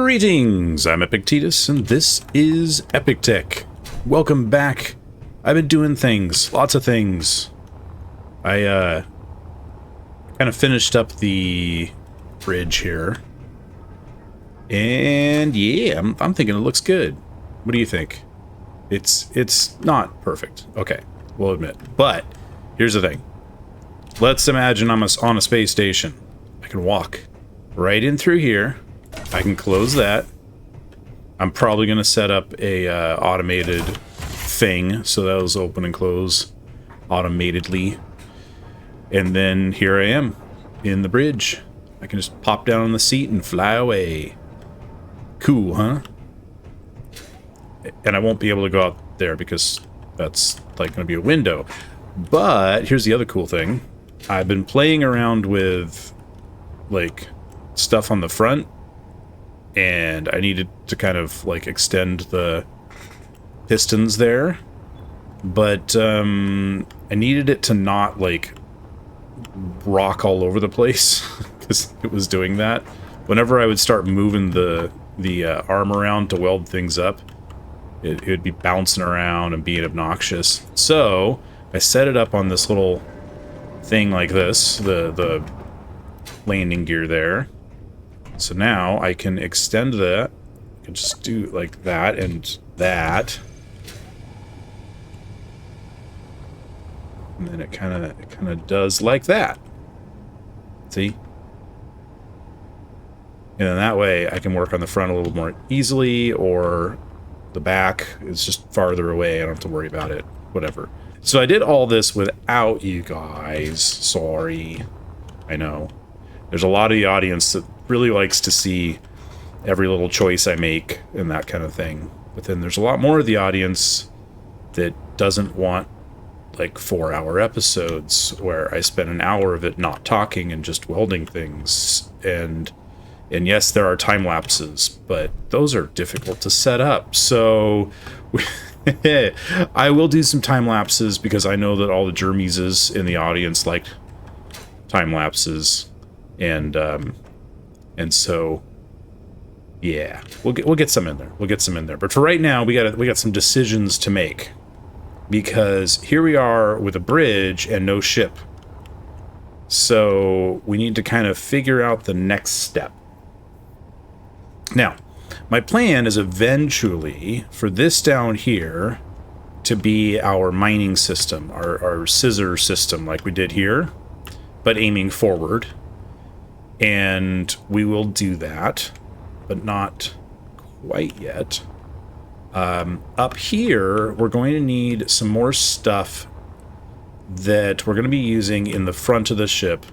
Greetings, I'm Epictetus, and this is Epic Tech. Welcome back. I've been doing things, lots of things. I kind of finished up the bridge here. And yeah, I'm thinking it looks good. What do you think? It's not perfect. Okay, we'll admit. But here's the thing. Let's imagine I'm on a space station. I can walk right in through here. I can close that. I'm probably going to set up a automated thing so those open and close automatedly. And then here I am in the bridge. I can just pop down on the seat and fly away. Cool, huh? And I won't be able to go out there because that's like going to be a window. But here's the other cool thing. I've been playing around with like stuff on the front, and I needed to kind of like extend the pistons there, but I needed it to not like rock all over the place because it was doing that. Whenever I would start moving the arm around to weld things up, it would be bouncing around and being obnoxious. So I set it up on this little thing like this, the landing gear there. So now I can extend that. I can just do like that and that. And then it kind of does like that. See? And then that way I can work on the front a little more easily, or the back is just farther away. I don't have to worry about it. Whatever. So I did all this without you guys. Sorry. I know. There's a lot of the audience that really likes to see every little choice I make and that kind of thing. But then there's a lot more of the audience that doesn't want like 4-hour episodes where I spend an hour of it not talking and just welding things. And yes, there are time lapses, but those are difficult to set up. So I will do some time lapses because I know that all the Jeremyses in the audience like time lapses. And so, yeah, we'll get some in there. We'll get some in there. But for right now, we got some decisions to make, because here we are with a bridge and no ship. So we need to kind of figure out the next step. Now, my plan is eventually for this down here to be our mining system, our scissor system like we did here, but aiming forward. And we will do that, but not quite yet. Up here, we're going to need some more stuff that we're going to be using in the front of the ship.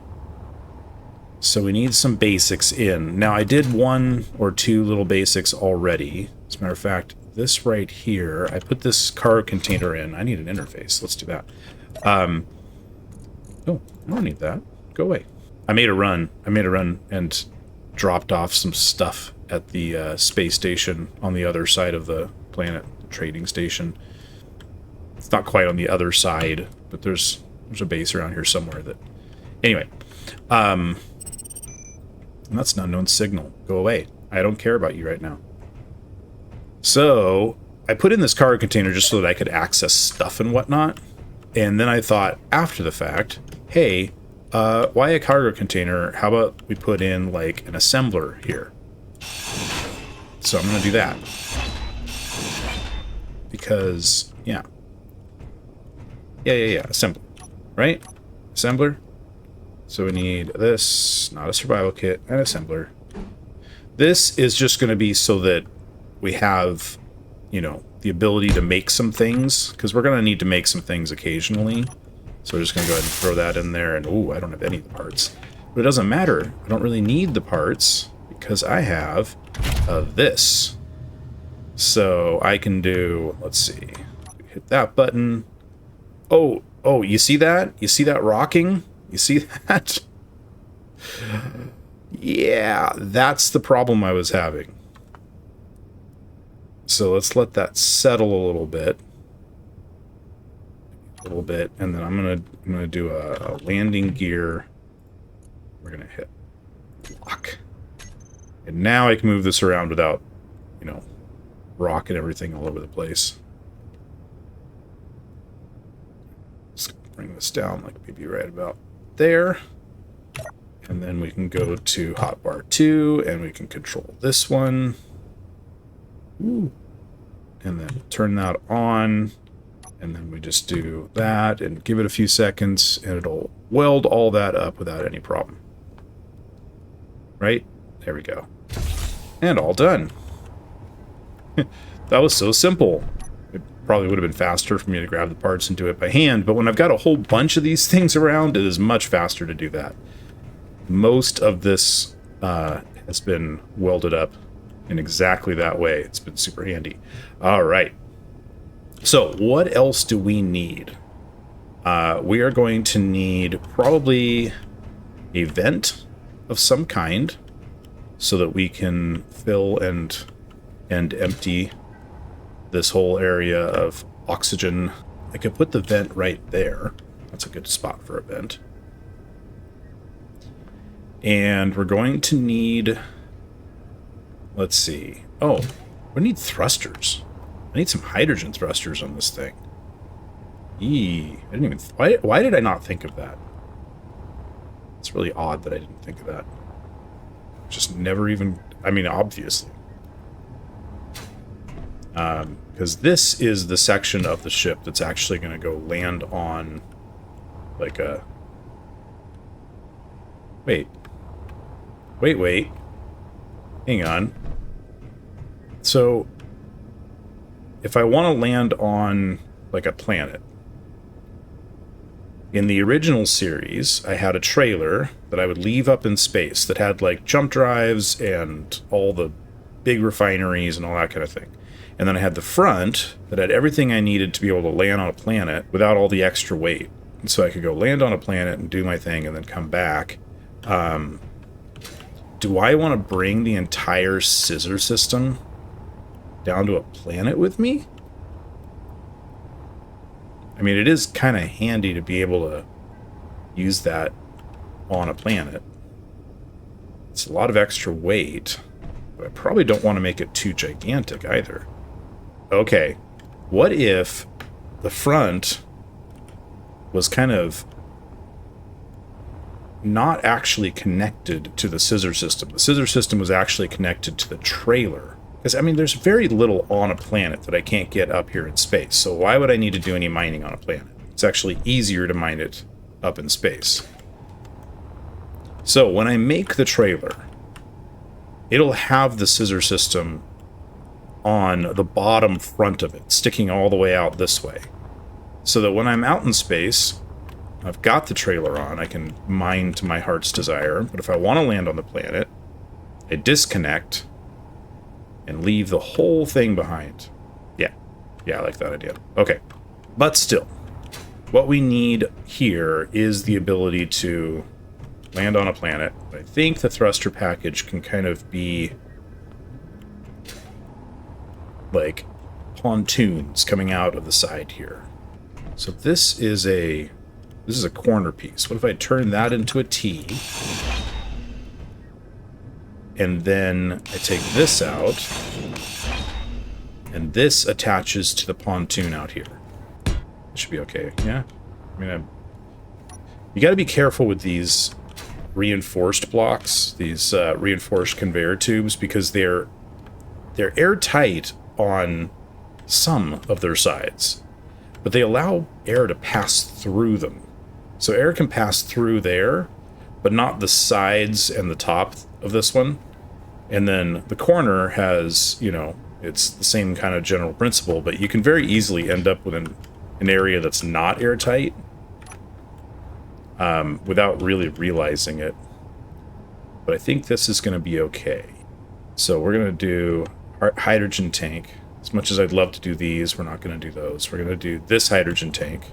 So we need some basics in. Now, I did 1 or 2 little basics already. As a matter of fact, this right here, I put this cargo container in. I need an interface. Let's do that. Oh, I don't need that. Go away. I made a run and dropped off some stuff at the space station on the other side of the planet, the trading station. It's not quite on the other side, but there's a base around here somewhere that... Anyway, and that's an unknown signal. Go away. I don't care about you right now. So I put in this cargo container just so that I could access stuff and whatnot. And then I thought, after the fact, hey, why a cargo container? How about we put in like an assembler here? So I'm going to do that. Because, yeah. Assembler. Right? Assembler. So we need this, not a survival kit, an assembler. This is just going to be so that we have, you know, the ability to make some things, because we're going to need to make some things occasionally. So we're just going to go ahead and throw that in there, and ooh, I don't have any of the parts. But it doesn't matter. I don't really need the parts because I have this. So I can do, let's see, hit that button. Oh, you see that? You see that rocking? You see that? Yeah, that's the problem I was having. So let's let that settle a little bit. And then I'm gonna do a landing gear. We're gonna hit lock. And now I can move this around without, you know, rocking everything all over the place. Let's bring this down like maybe right about there. And then we can go to hotbar 2 and we can control this one. Ooh. And then turn that on. And then we just do that and give it a few seconds and it'll weld all that up without any problem. Right? There we go. And all done. That was so simple. It probably would have been faster for me to grab the parts and do it by hand, but when I've got a whole bunch of these things around, it is much faster to do that. Most of this has been welded up in exactly that way. It's been super handy. All right. So what else do we need? We are going to need probably a vent of some kind so that we can fill and empty this whole area of oxygen. I could put the vent right there. That's a good spot for a vent. And we're going to need, let's see. Oh, we need thrusters. I need some hydrogen thrusters on this thing. I didn't even... Why did I not think of that? It's really odd that I didn't think of that. Just never even... I mean, obviously. Because this is the section of the ship that's actually going to go land on, like a... Wait. Hang on. So... if I want to land on, like, a planet, in the original series, I had a trailer that I would leave up in space that had, like, jump drives and all the big refineries and all that kind of thing. And then I had the front that had everything I needed to be able to land on a planet without all the extra weight. And so I could go land on a planet and do my thing and then come back. Do I want to bring the entire scissor system down to a planet with me? I mean, it is kind of handy to be able to use that on a planet. It's a lot of extra weight, but I probably don't want to make it too gigantic either. Okay, what if the front was kind of not actually connected to the scissor system? The scissor system was actually connected to the trailer. Because, I mean, there's very little on a planet that I can't get up here in space. So why would I need to do any mining on a planet? It's actually easier to mine it up in space. So when I make the trailer, it'll have the scissor system on the bottom front of it, sticking all the way out this way. So that when I'm out in space, I've got the trailer on, I can mine to my heart's desire. But if I want to land on the planet, I disconnect and leave the whole thing behind. Yeah, I like that idea. Okay, but still, what we need here is the ability to land on a planet. I think the thruster package can kind of be like pontoons coming out of the side here. So this is a corner piece. What if I turn that into a T? And then I take this out, and this attaches to the pontoon out here. It should be okay, yeah? I mean, you got to be careful with these reinforced blocks, these reinforced conveyor tubes, because they're airtight on some of their sides, but they allow air to pass through them. So air can pass through there, but not the sides and the top of this one. And then the corner has, you know, it's the same kind of general principle, but you can very easily end up with an area that's not airtight without really realizing it. But I think this is going to be okay. So we're going to do hydrogen tank. As much as I'd love to do these, we're not going to do those. We're going to do this hydrogen tank.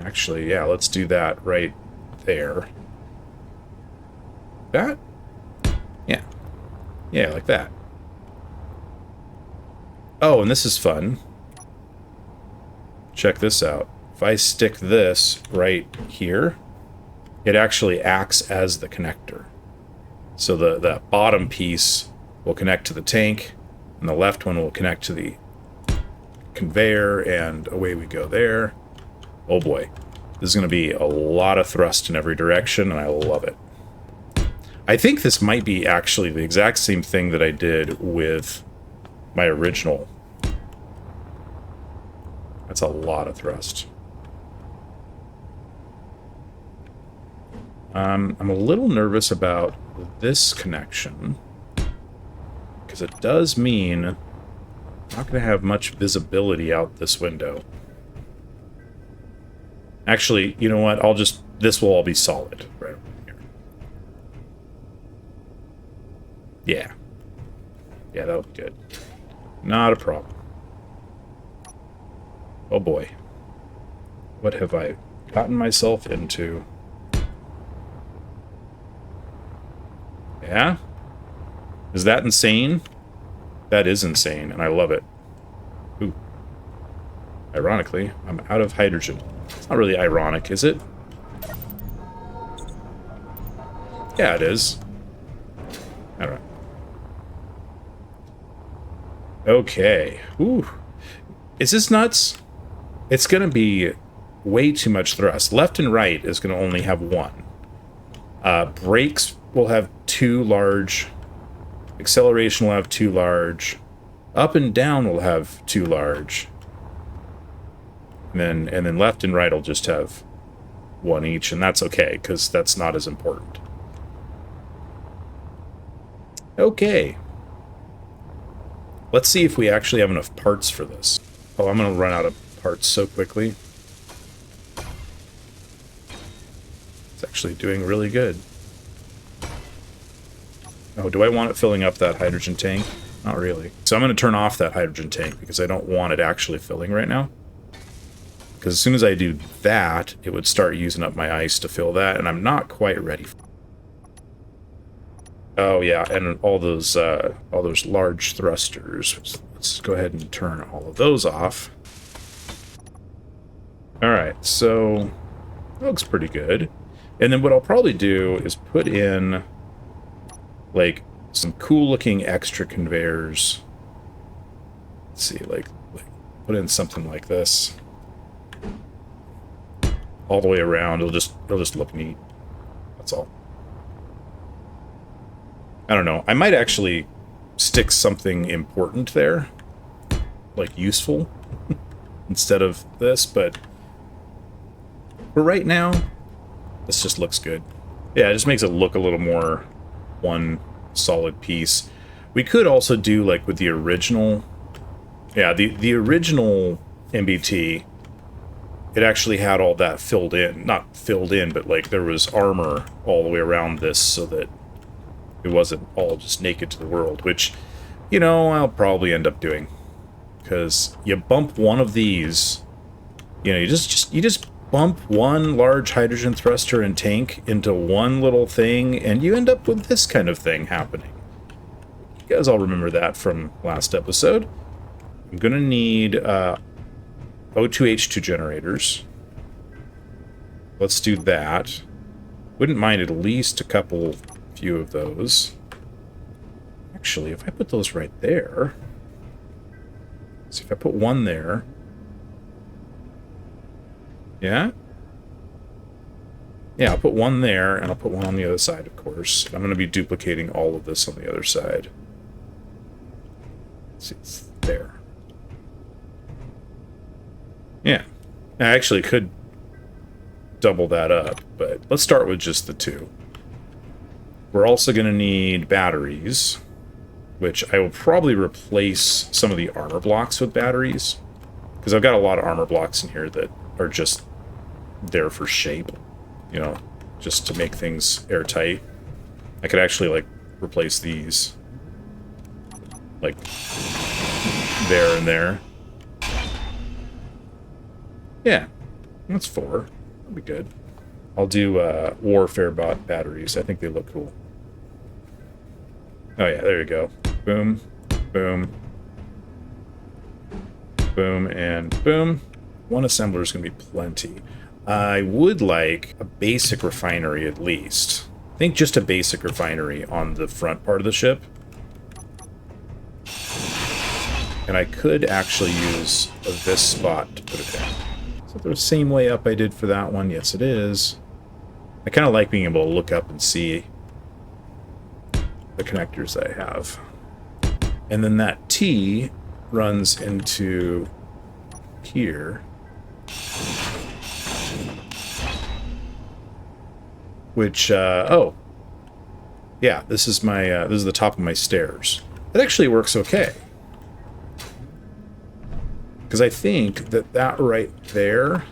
Actually, yeah, let's do that right there. That? Yeah. Yeah, like that. Oh, and this is fun. Check this out. If I stick this right here, it actually acts as the connector. So the bottom piece will connect to the tank, and the left one will connect to the conveyor, and away we go there. Oh boy. This is going to be a lot of thrust in every direction, and I love it. I think this might be actually the exact same thing that I did with my original. That's a lot of thrust. I'm a little nervous about this connection, because it does mean I'm not going to have much visibility out this window. Actually, you know what? This will all be solid right here. Yeah. Yeah, that'll be good. Not a problem. Oh boy. What have I gotten myself into? Yeah? Is that insane? That is insane, and I love it. Ooh. Ironically, I'm out of hydrogen. It's not really ironic, is it? Yeah, it is. Alright. Okay. Ooh. Is this nuts? It's going to be way too much thrust. Left and right is going to only have one. Brakes will have two large. Acceleration will have two large. Up and down will have two large. And then left and right will just have one each, and that's okay, because that's not as important. Okay. Let's see if we actually have enough parts for this. Oh, I'm going to run out of parts so quickly. It's actually doing really good. Oh, do I want it filling up that hydrogen tank? Not really. So I'm going to turn off that hydrogen tank, because I don't want it actually filling right now. Because as soon as I do that, it would start using up my ice to fill that, and I'm not quite ready for it. Oh yeah, and all those large thrusters. Let's go ahead and turn all of those off. Alright, so that looks pretty good. And then what I'll probably do is put in like some cool looking extra conveyors. Let's see, like put in something like this. All the way around, it'll just look neat. That's all. I don't know. I might actually stick something important there, like useful, instead of this, but for right now, this just looks good. Yeah, it just makes it look a little more one solid piece. We could also do like with the original, yeah, the original MBT, it actually had all that filled in. Not filled in, but like there was armor all the way around this so that it wasn't all just naked to the world, which, you know, I'll probably end up doing. Because you bump one of these, you know, you just bump one large hydrogen thruster and tank into one little thing, and you end up with this kind of thing happening. You guys all remember that from last episode. I'm going to need O2H2 generators. Let's do that. Wouldn't mind at least a few of those. Actually, if I put those right there, see if I put one there, yeah, I'll put one there, and I'll put one on the other side, of course. I'm going to be duplicating all of this on the other side. Let's see, it's there. Yeah, I actually could double that up, but let's start with just the two. We're also going to need batteries, which I will probably replace some of the armor blocks with batteries, because I've got a lot of armor blocks in here that are just there for shape, you know, just to make things airtight. I could actually, like, replace these, like, there and there. Yeah, that's 4. That'll be good. I'll do warfare batteries. I think they look cool. Oh yeah, there you go. Boom, boom, boom, and boom. One assembler is going to be plenty. I would like a basic refinery at least. I think just a basic refinery on the front part of the ship. And I could actually use this spot to put it in. Is it the same way up I did for that one? Yes, it is. I kind of like being able to look up and see the connectors that I have. And then that T runs into here. Which, oh. Yeah, this is my, this is the top of my stairs. It actually works okay. Because I think that that right there,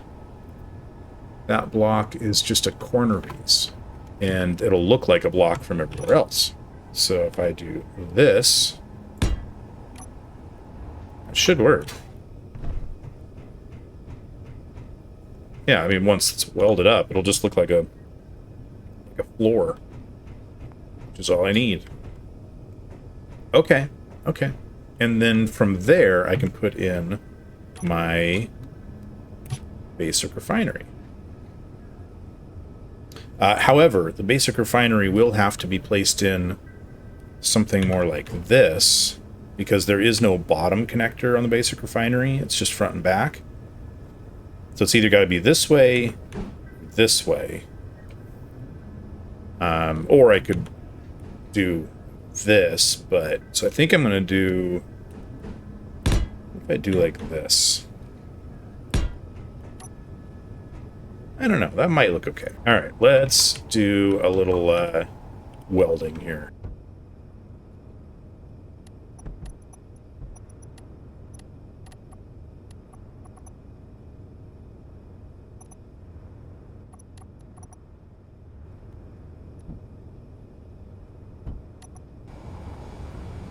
that block is just a corner piece. And it'll look like a block from everywhere else. So if I do this, it should work. Yeah, I mean, once it's welded up, it'll just look like a floor, which is all I need. Okay, okay. And then from there, I can put in my basic refinery. However, the basic refinery will have to be placed in something more like this, because there is no bottom connector on the basic refinery. It's just front and back. So it's either got to be this way, or I could do this, but... So I think I'm going to do... If I do like this... I don't know, that might look okay. Alright, let's do a little welding here.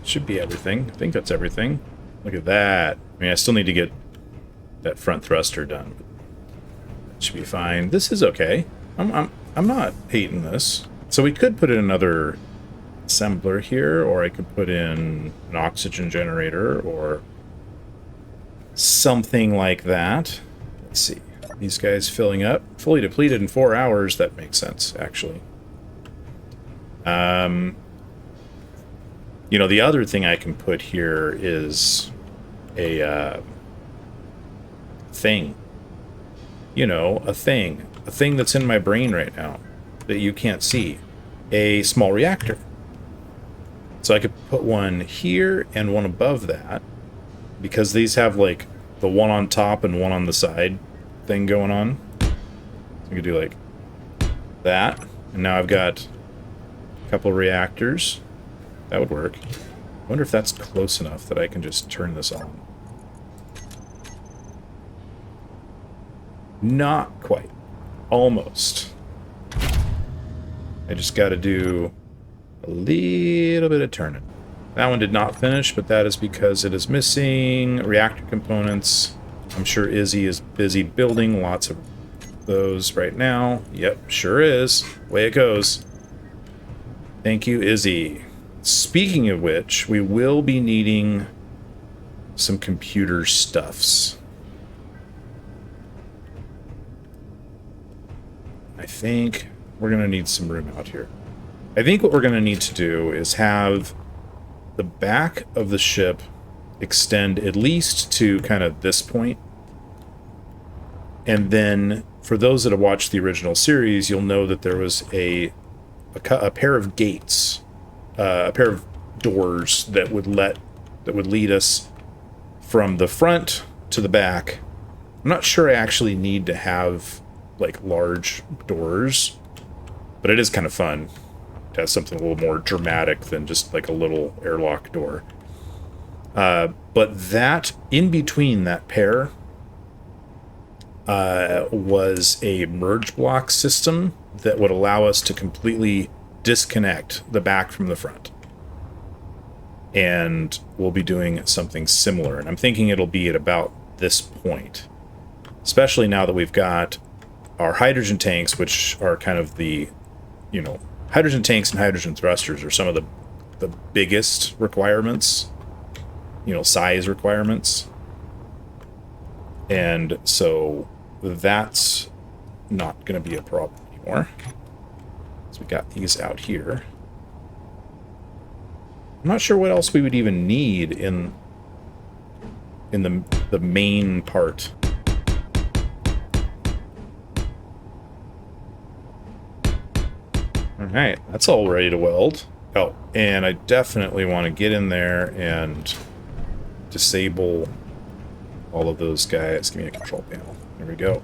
Should be everything. I think that's everything. Look at that. I mean, I still need to get that front thruster done. That should be fine. This is okay. I'm not hating this. So we could put in another assembler here, or I could put in an oxygen generator, or something like that. Let's see. These guys filling up. Fully depleted in 4 hours. That makes sense, actually. You know, the other thing I can put here is a thing. You know, a thing. A thing that's in my brain right now that you can't see. A small reactor. So I could put one here and one above that, because these have, like, the one on top and one on the side thing going on. So I could do, like, that. And now I've got a couple reactors. That would work. I wonder if that's close enough that I can just turn this on. Not quite. Almost. I just got to do a little bit of turning. That one did not finish, but that is because it is missing reactor components. I'm sure Izzy is busy building lots of those right now. Yep, sure is. Way it goes. Thank you, Izzy. Speaking of which, we will be needing some computer stuffs. I think we're going to need some room out here. I think what we're going to need to do is have the back of the ship extend at least to kind of this point. And then, for those that have watched the original series, you'll know that there was a pair of gates. A pair of doors that would lead us from the front to the back. I'm not sure I actually need to have, like, large doors, but it is kind of fun to have something a little more dramatic than just like a little airlock door. But that, in between that pair, was a merge block system that would allow us to completely disconnect the back from the front. And we'll be doing something similar. And I'm thinking it'll be at about this point. Especially now that we've got our hydrogen tanks, which are kind of the, you know, hydrogen tanks and hydrogen thrusters are some of the biggest requirements, you know, size requirements. And so that's not going to be a problem anymore. Let's So we got these out here. I'm not sure what else we would even need in the main part. All right, that's all ready to weld. Oh, and I definitely want to get in there and disable all of those guys. Give me a control panel. There we go.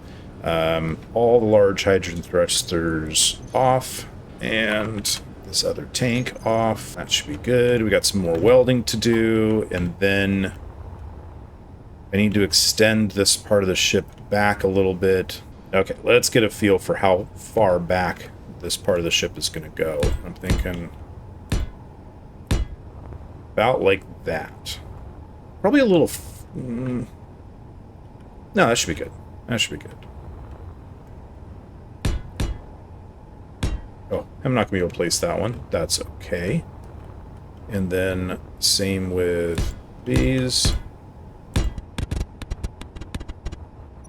All the large hydrogen thrusters off, and this other tank off. That should be good. We got some more welding to do, and then I need to extend this part of the ship back a little bit. Okay, let's get a feel for how far back this part of the ship is going to go. I'm thinking about like that. Probably a little... no, that should be good. That should be good. Oh, I'm not going to be able to place that one. That's okay. And then same with these.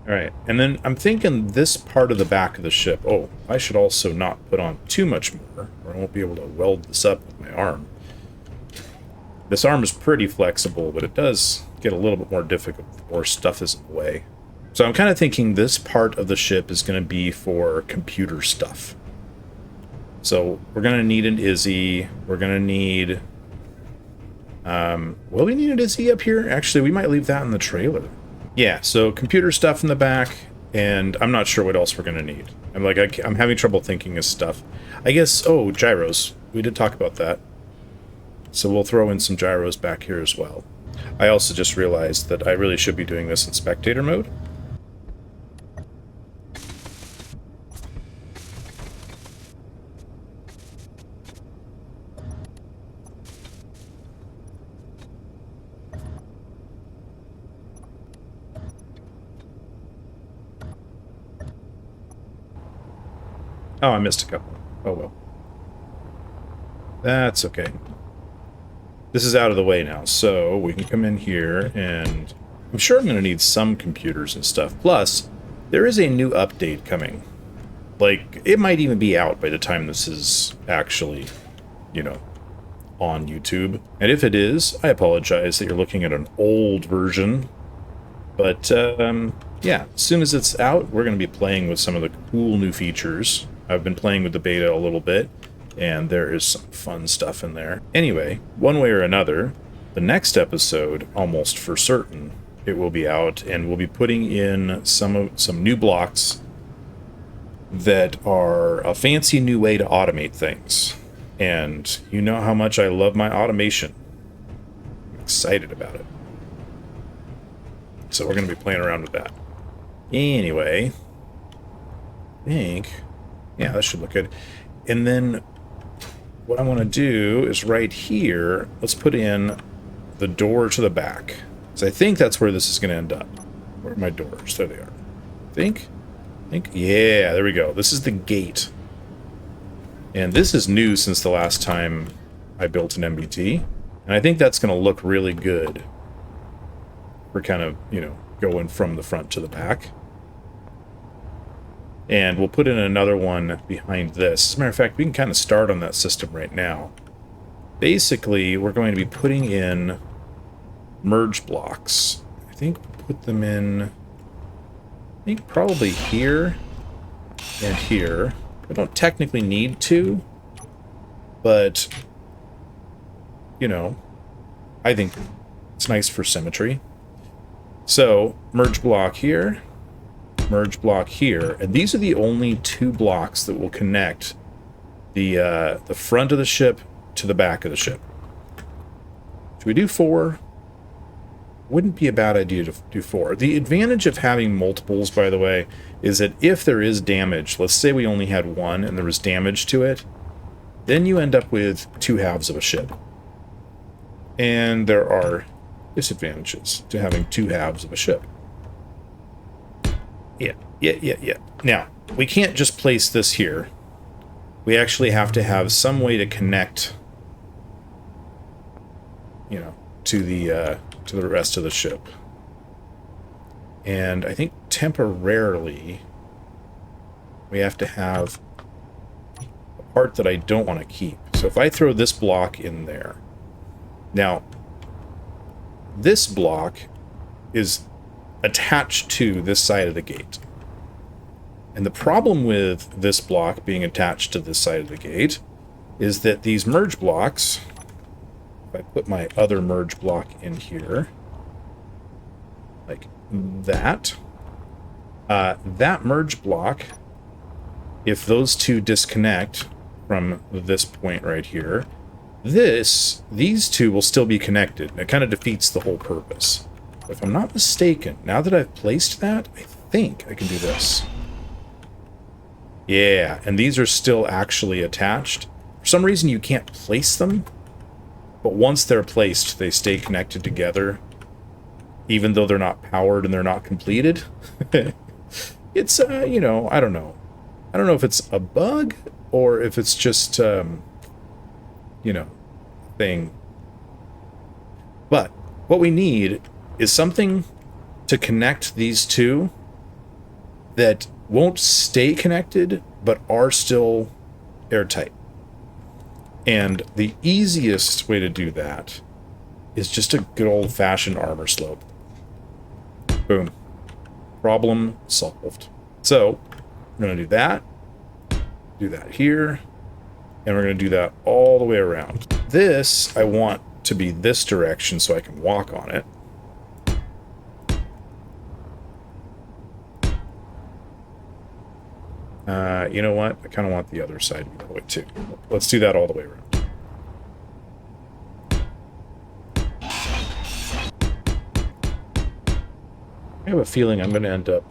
Alright, and then I'm thinking this part of the back of the ship... Oh, I should also not put on too much more, or I won't be able to weld this up with my arm. This arm is pretty flexible, but it does get a little bit more difficult if more stuff is in the way. So I'm kind of thinking this part of the ship is going to be for computer stuff. So we're going to need an Izzy. We're going to need... will we need an Izzy up here? Actually, we might leave that in the trailer. Yeah, so computer stuff in the back, and I'm not sure what else we're going to need. I'm having trouble thinking of stuff. I guess, oh, gyros. We did talk about that. So we'll throw in some gyros back here as well. I also just realized that I really should be doing this in spectator mode. Oh, I missed a couple. Oh well. That's okay. This is out of the way now, so we can come in here, and I'm sure I'm going to need some computers and stuff. Plus, there is a new update coming. Like, it might even be out by the time this is actually, you know, on YouTube. And if it is, I apologize that you're looking at an old version. But, yeah, as soon as it's out, we're going to be playing with some of the cool new features. I've been playing with the beta a little bit, and there is some fun stuff in there. Anyway, one way or another, the next episode, almost for certain, it will be out, and we'll be putting in some new blocks that are a fancy new way to automate things. And you know how much I love my automation. I'm excited about it. So we're going to be playing around with that. Anyway, I think... yeah, that should look good. And then what I want to do is right here, let's put in the door to the back. So I think that's where this is going to end up. Where are my doors? There they are. I think, yeah, there we go. This is the gate. And this is new since the last time I built an MBT. And I think that's going to look really good. We're kind of, you know, going from the front to the back. And we'll put in another one behind this. As a matter of fact, we can kind of start on that system right now. Basically, we're going to be putting in merge blocks. I think we'll put them in, I think probably here and here. We don't technically need to, but, you know, I think it's nice for symmetry. So, merge block here. Merge block here, and these are the only two blocks that will connect the front of the ship to the back of the ship. Should we do 4? Wouldn't be a bad idea to do 4. The advantage of having multiples, by the way, is that if there is damage, let's say we only had one and there was damage to it, then you end up with 2 halves of a ship. And there are disadvantages to having 2 halves of a ship. Yeah. Now, we can't just place this here. We actually have to have some way to connect, you know, to the rest of the ship. And I think temporarily we have to have a part that I don't want to keep. So if I throw this block in there, now this block is attached to this side of the gate. And the problem with this block being attached to this side of the gate is that these merge blocks, if I put my other merge block in here, like that, that merge block, if those two disconnect from this point right here, these two will still be connected. It kind of defeats the whole purpose. If I'm not mistaken, now that I've placed that, I think I can do this. Yeah, and these are still actually attached. For some reason you can't place them, but once they're placed, they stay connected together, even though they're not powered and they're not completed. It's, you know, I don't know. I don't know if it's a bug or if it's just, you know, thing. But what we need is something to connect these two that won't stay connected, but are still airtight. And the easiest way to do that is just a good old-fashioned armor slope. Boom. Problem solved. So, we're going to do that here, and we're going to do that all the way around. This, I want to be this direction so I can walk on it. You know what? I kind of want the other side to be that way too. Let's do that all the way around. I have a feeling I'm going to end up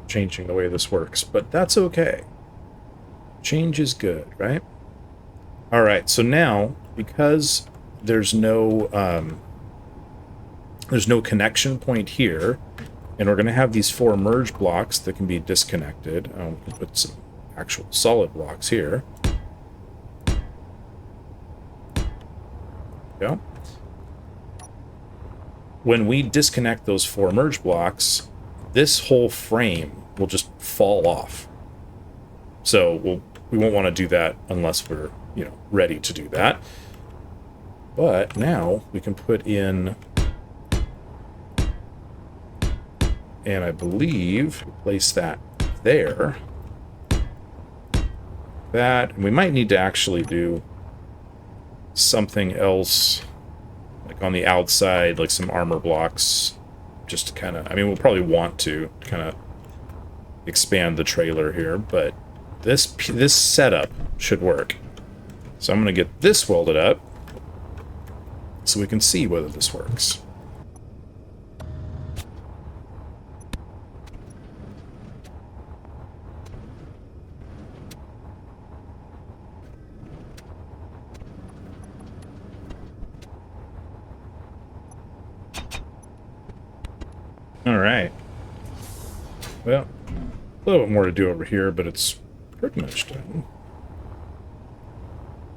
changing the way this works, but that's okay. Change is good, right? All right, so now, because there's no connection point here, and we're going to have these 4 merge blocks that can be disconnected. We can put some actual solid blocks here. Go. When we disconnect those 4 merge blocks, this whole frame will just fall off. So we won't want to do that unless we're, you know, ready to do that. But now we can put in, and I believe place that there. That, and we might need to actually do something else, like on the outside, like some armor blocks, just to kind of, I mean, we'll probably want to kind of expand the trailer here, but this setup should work. So I'm going to get this welded up so we can see whether this works. All right. Well, a little bit more to do over here, but it's pretty much done.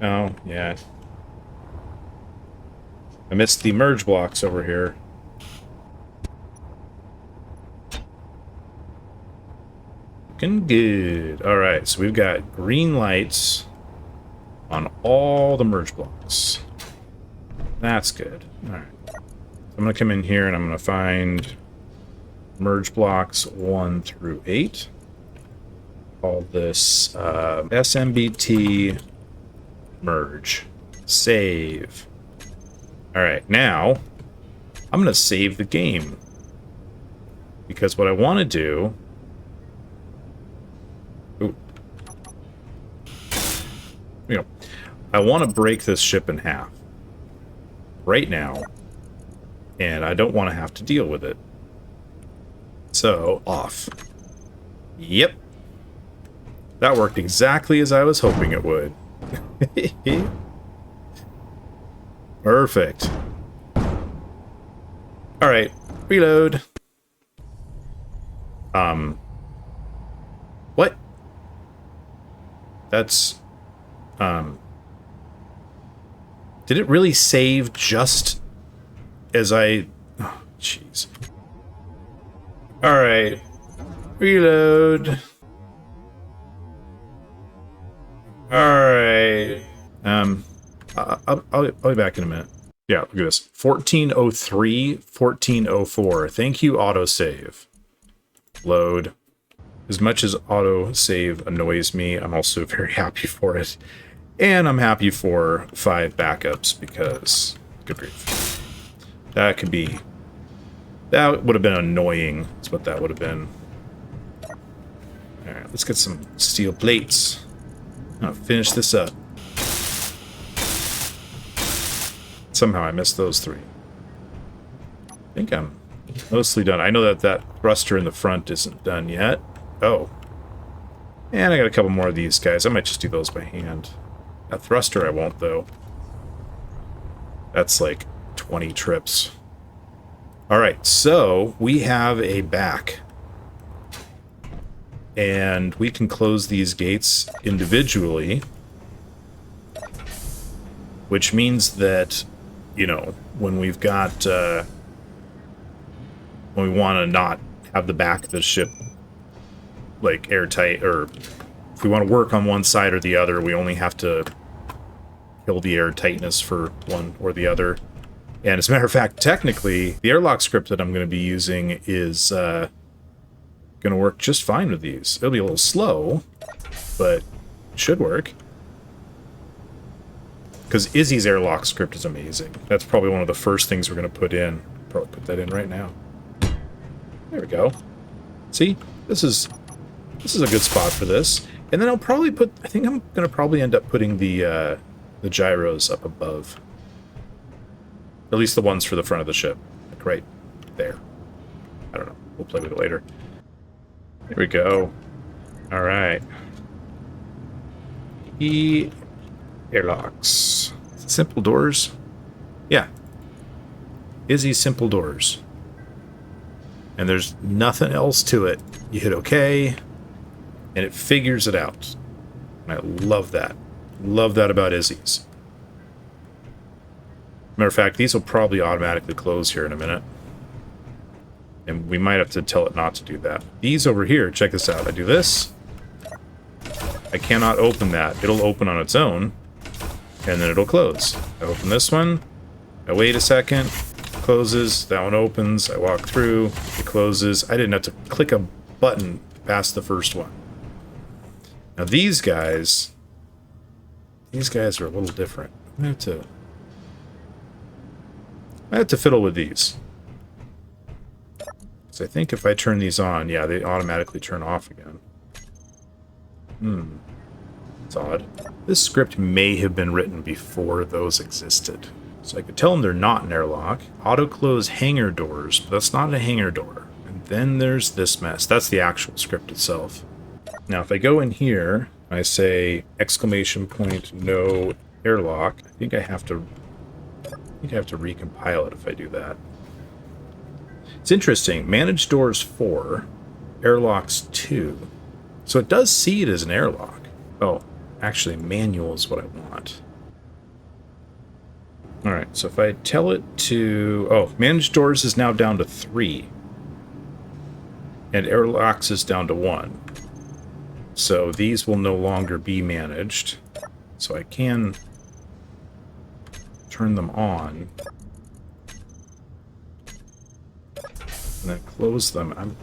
Oh, yeah. I missed the merge blocks over here. Looking good. All right, so we've got green lights on all the merge blocks. That's good. All right. So I'm going to come in here and I'm going to find merge blocks 1 through 8. Call this SMBT merge. Save. Alright, now I'm going to save the game. Because what I want to do... Ooh. You know, I want to break this ship in half. Right now. And I don't want to have to deal with it. So, off. Yep. That worked exactly as I was hoping it would. Perfect. Alright, reload. What? That's, did it really save just as I... Oh, jeez. Alright. Reload. Alright. I'll be back in a minute. Yeah, look at this. 1403, 1404. Thank you, autosave. Load. As much as autosave annoys me, I'm also very happy for it. And I'm happy for 5 backups because, good grief. That could be... That would have been annoying. That's what that would have been. Alright, let's get some steel plates. I'll finish this up. Somehow I missed those 3. I think I'm mostly done. I know that that thruster in the front isn't done yet. Oh. And I got a couple more of these guys. I might just do those by hand. That thruster I won't, though. That's like 20 trips. Alright, so we have a back. And we can close these gates individually. Which means that, you know, when we've got... when we want to not have the back of the ship, like, airtight, or if we want to work on one side or the other, we only have to kill the air tightness for one or the other. And as a matter of fact, technically, the airlock script that I'm going to be using is going to work just fine with these. It'll be a little slow, but it should work. Because Izzy's airlock script is amazing. That's probably one of the first things we're going to put in. Probably put that in right now. There we go. See? This is a good spot for this. And then I'll probably put... I think I'm going to probably end up putting the gyros up above. At least the ones for the front of the ship. Like right there. I don't know. We'll play with it later. There we go. Alright. Airlocks. Simple doors? Yeah. Izzy's simple doors. And there's nothing else to it. You hit OK, and it figures it out. And I love that. Love that about Izzy's. Matter of fact, these will probably automatically close here in a minute. And we might have to tell it not to do that. These over here, check this out. I do this. I cannot open that. It'll open on its own, and then it'll close. I open this one. I wait a second. It closes. That one opens. I walk through. It closes. I didn't have to click a button past the first one. Now these guys are a little different. I have to fiddle with these. So I think if I turn these on, yeah, they automatically turn off again. It's odd. This script may have been written before those existed. So I could tell them they're not an airlock. Auto-close hangar doors, but that's not a hangar door. And then there's this mess. That's the actual script itself. Now if I go in here, I say exclamation point no airlock, I think I have to recompile it if I do that. It's interesting. Manage doors 4, airlocks 2. So it does see it as an airlock. Oh, actually, manual is what I want. Alright, so if I tell it to... Oh, manage doors is now down to 3. And airlocks is down to 1. So these will no longer be managed. So I can turn them on. And then close them. I don't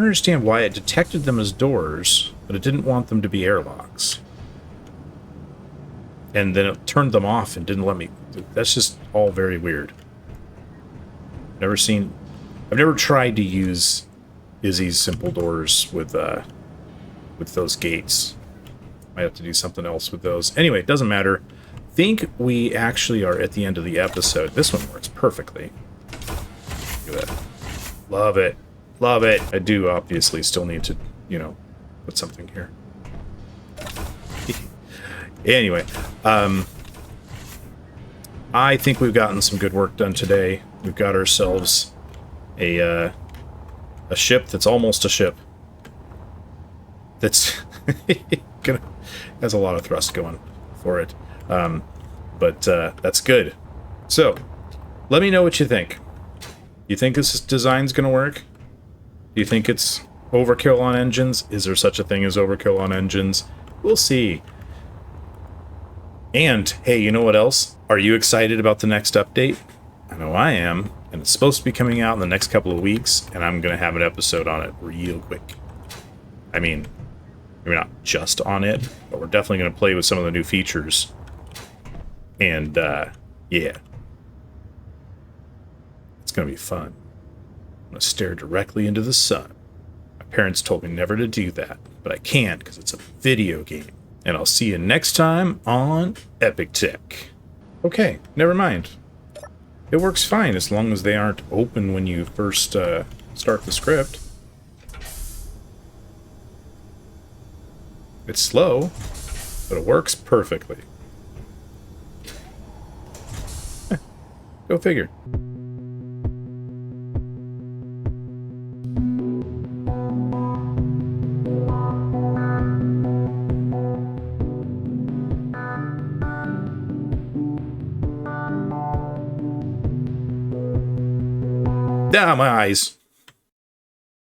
understand why it detected them as doors, but it didn't want them to be airlocks. And then it turned them off and didn't let me... That's just all very weird. I've never tried to use Izzy's simple doors with those gates. Might have to do something else with those. Anyway, it doesn't matter. I think we actually are at the end of the episode. This one works perfectly. Look at that. Love it. Love it. I do obviously still need to, you know, put something here. Anyway, I think we've gotten some good work done today. We've got ourselves a ship that's almost a ship. That's has a lot of thrust going for it. But that's good. So, let me know what you think. You think this design's going to work? Do you think it's overkill on engines? Is there such a thing as overkill on engines? We'll see. And, hey, you know what else? Are you excited about the next update? I know I am. And it's supposed to be coming out in the next couple of weeks, and I'm going to have an episode on it real quick. I mean, maybe not just on it, but we're definitely going to play with some of the new features. And, yeah. It's going to be fun. I'm going to stare directly into the sun. My parents told me never to do that, but I can because it's a video game. And I'll see you next time on Epic Tech. Okay, never mind. It works fine as long as they aren't open when you first start the script. It's slow, but it works perfectly. Go figure. Ah, my eyes.